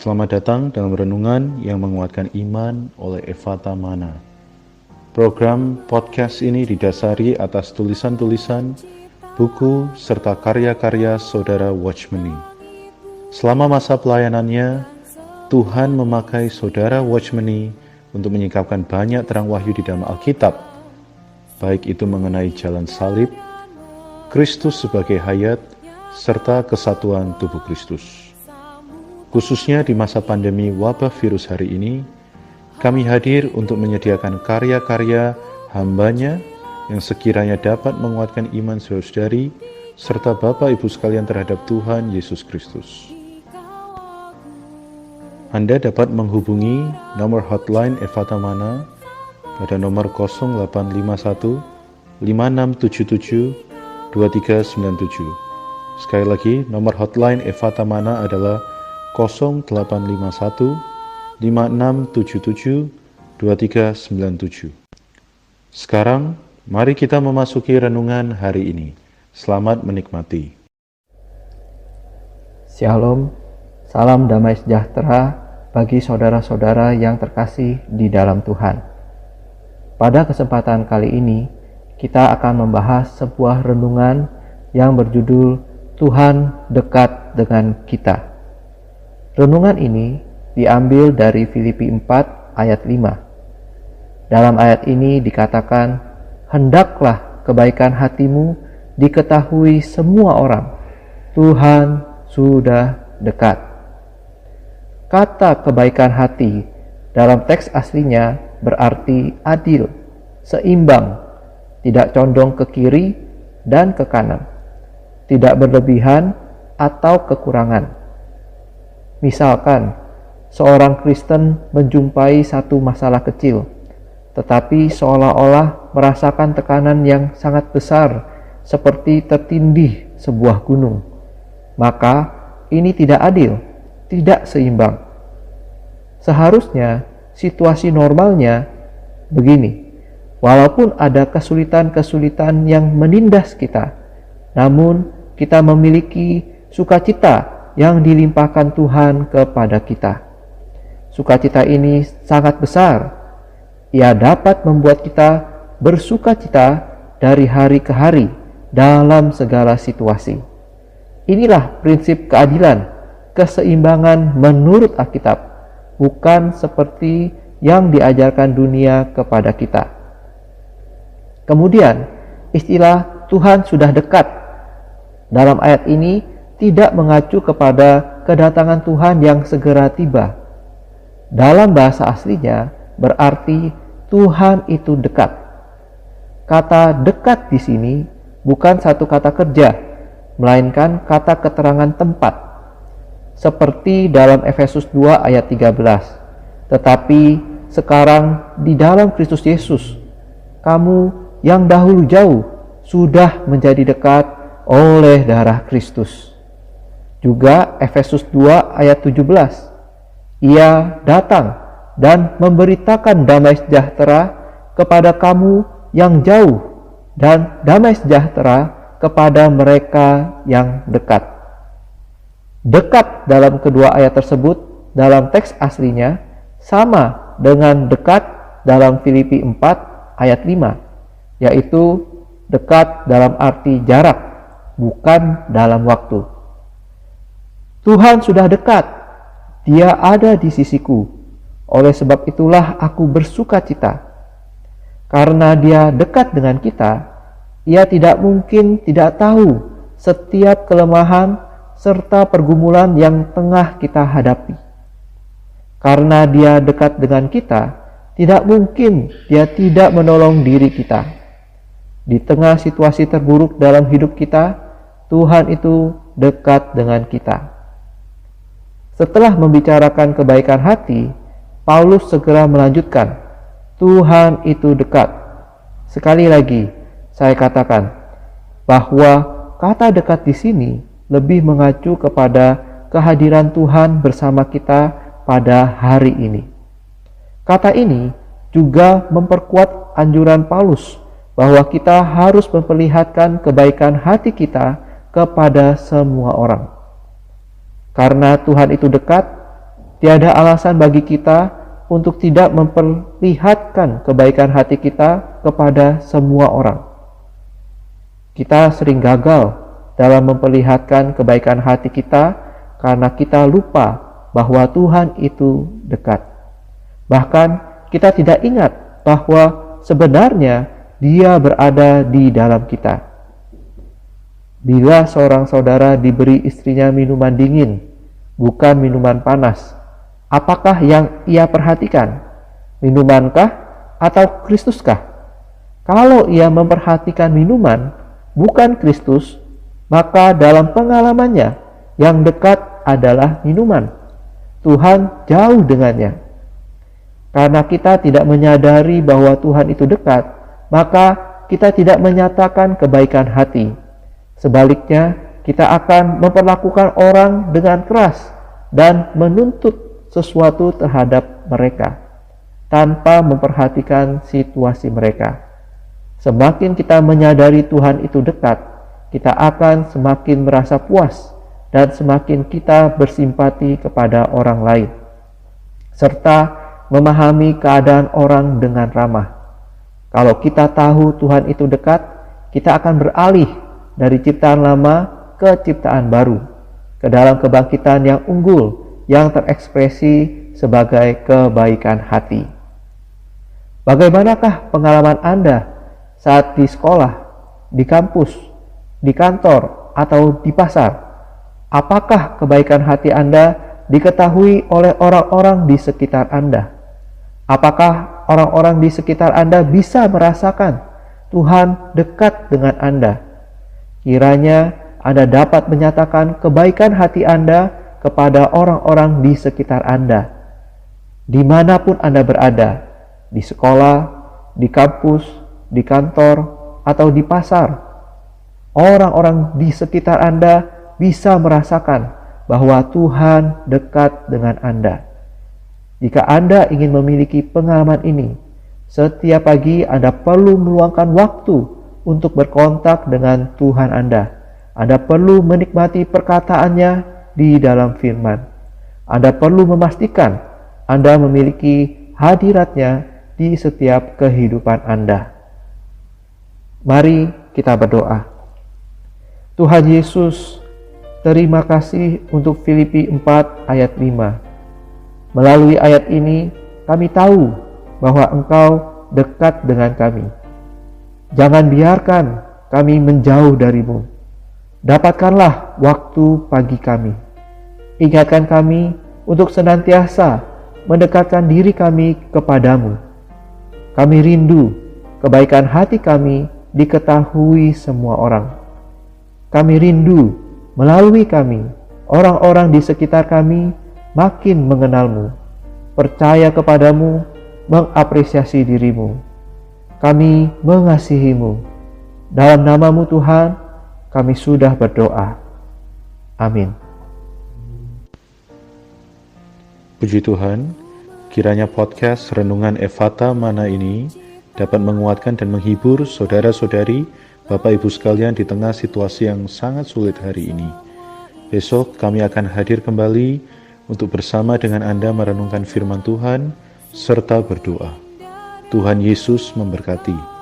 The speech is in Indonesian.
Selamat datang dalam renungan yang menguatkan iman oleh Eva Tamana. Program podcast ini didasari atas tulisan-tulisan, buku, serta karya-karya Saudara Watchmeni. Selama masa pelayanannya, Tuhan memakai Saudara Watchmeni untuk menyingkapkan banyak terang wahyu di dalam Alkitab, baik itu mengenai jalan salib, Kristus sebagai hayat, serta kesatuan tubuh Kristus. Khususnya di masa pandemi wabah virus hari ini, kami hadir untuk menyediakan karya-karya hambanya yang sekiranya dapat menguatkan iman saudara-saudari serta Bapak Ibu sekalian terhadap Tuhan Yesus Kristus. Anda dapat menghubungi nomor hotline Eva Tamana pada nomor 0851 5677 2397. Sekali lagi, nomor hotline Eva Tamana adalah 0851 5677 2397. Sekarang, mari kita memasuki renungan hari ini. Selamat menikmati. Shalom, salam damai sejahtera bagi saudara-saudara yang terkasih di dalam Tuhan. Pada kesempatan kali ini, kita akan membahas sebuah renungan yang berjudul Tuhan dekat dengan kita. Renungan ini diambil dari Filipi 4 ayat 5. Dalam ayat ini dikatakan, "Hendaklah kebaikan hatimu diketahui semua orang. Tuhan sudah dekat." Kata kebaikan hati dalam teks aslinya berarti adil, seimbang, tidak condong ke kiri dan ke kanan, tidak berlebihan atau kekurangan. Misalkan, seorang Kristen menjumpai satu masalah kecil, tetapi seolah-olah merasakan tekanan yang sangat besar, seperti tertindih sebuah gunung. Maka ini tidak adil, tidak seimbang. Seharusnya situasi normalnya begini. Walaupun ada kesulitan-kesulitan yang menindas kita, namun kita memiliki sukacita yang dilimpahkan Tuhan kepada kita. Sukacita ini sangat besar. Ia dapat membuat kita bersukacita dari hari ke hari dalam segala situasi. Inilah prinsip keadilan, keseimbangan menurut Alkitab, bukan seperti yang diajarkan dunia kepada kita. Kemudian, istilah Tuhan sudah dekat dalam ayat ini tidak mengacu kepada kedatangan Tuhan yang segera tiba. Dalam bahasa aslinya berarti Tuhan itu dekat. Kata dekat di sini bukan satu kata kerja, melainkan kata keterangan tempat. Seperti dalam Efesus 2 ayat 13. Tetapi sekarang di dalam Kristus Yesus, kamu yang dahulu jauh sudah menjadi dekat oleh darah Kristus. Juga Efesus 2 ayat 17. Ia datang dan memberitakan damai sejahtera kepada kamu yang jauh dan damai sejahtera kepada mereka yang dekat. Dekat dalam kedua ayat tersebut dalam teks aslinya sama dengan dekat dalam Filipi 4 ayat 5, yaitu dekat dalam arti jarak, bukan dalam waktu. Tuhan sudah dekat, Dia ada di sisiku. Oleh sebab itulah aku bersuka cita. Karena Dia dekat dengan kita, Ia tidak mungkin tidak tahu setiap kelemahan serta pergumulan yang tengah kita hadapi. Karena Dia dekat dengan kita, tidak mungkin Dia tidak menolong diri kita. Di tengah situasi terburuk dalam hidup kita, Tuhan itu dekat dengan kita. Setelah membicarakan kebaikan hati, Paulus segera melanjutkan, Tuhan itu dekat. Sekali lagi, saya katakan bahwa kata dekat di sini lebih mengacu kepada kehadiran Tuhan bersama kita pada hari ini. Kata ini juga memperkuat anjuran Paulus bahwa kita harus memperlihatkan kebaikan hati kita kepada semua orang. Karena Tuhan itu dekat, tiada alasan bagi kita untuk tidak memperlihatkan kebaikan hati kita kepada semua orang. Kita sering gagal dalam memperlihatkan kebaikan hati kita karena kita lupa bahwa Tuhan itu dekat. Bahkan kita tidak ingat bahwa sebenarnya Dia berada di dalam kita. Bila seorang saudara diberi istrinya minuman dingin, bukan minuman panas, apakah yang ia perhatikan? Minumankah atau Kristuskah? Kalau ia memperhatikan minuman, bukan Kristus, maka dalam pengalamannya yang dekat adalah minuman. Tuhan jauh dengannya. Karena kita tidak menyadari bahwa Tuhan itu dekat, maka kita tidak menyatakan kebaikan hati. Sebaliknya, kita akan memperlakukan orang dengan keras dan menuntut sesuatu terhadap mereka tanpa memperhatikan situasi mereka. Semakin kita menyadari Tuhan itu dekat, kita akan semakin merasa puas dan semakin kita bersimpati kepada orang lain, serta memahami keadaan orang dengan ramah. Kalau kita tahu Tuhan itu dekat, kita akan beralih dari ciptaan lama ke ciptaan baru, ke dalam kebangkitan yang unggul, yang terekspresi sebagai kebaikan hati. Bagaimanakah pengalaman Anda saat di sekolah, di kampus, di kantor, atau di pasar? Apakah kebaikan hati Anda diketahui oleh orang-orang di sekitar Anda? Apakah orang-orang di sekitar Anda bisa merasakan Tuhan dekat dengan Anda? Kiranya Anda dapat menyatakan kebaikan hati Anda kepada orang-orang di sekitar Anda. Dimanapun Anda berada, di sekolah, di kampus, di kantor, atau di pasar, orang-orang di sekitar Anda bisa merasakan bahwa Tuhan dekat dengan Anda. Jika Anda ingin memiliki pengalaman ini, setiap pagi Anda perlu meluangkan waktu untuk berkontak dengan Tuhan Anda. Anda perlu menikmati perkataannya di dalam firman. Anda perlu memastikan Anda memiliki hadiratnya di setiap kehidupan Anda. Mari kita berdoa. Tuhan Yesus, terima kasih untuk Filipi 4 ayat 5. Melalui ayat ini kami tahu bahwa Engkau dekat dengan kami. Jangan biarkan kami menjauh darimu. Dapatkanlah waktu pagi kami. Ingatkan kami untuk senantiasa mendekatkan diri kami kepadamu. Kami rindu kebaikan hati kami diketahui semua orang. Kami rindu melalui kami, orang-orang di sekitar kami makin mengenalmu, percaya kepadamu, mengapresiasi dirimu. Kami mengasihimu. Dalam namamu Tuhan, kami sudah berdoa. Amin. Puji Tuhan, kiranya podcast Renungan Efata Mana ini dapat menguatkan dan menghibur saudara-saudari, Bapak Ibu sekalian di tengah situasi yang sangat sulit hari ini. Besok kami akan hadir kembali untuk bersama dengan Anda merenungkan firman Tuhan serta berdoa. Tuhan Yesus memberkati.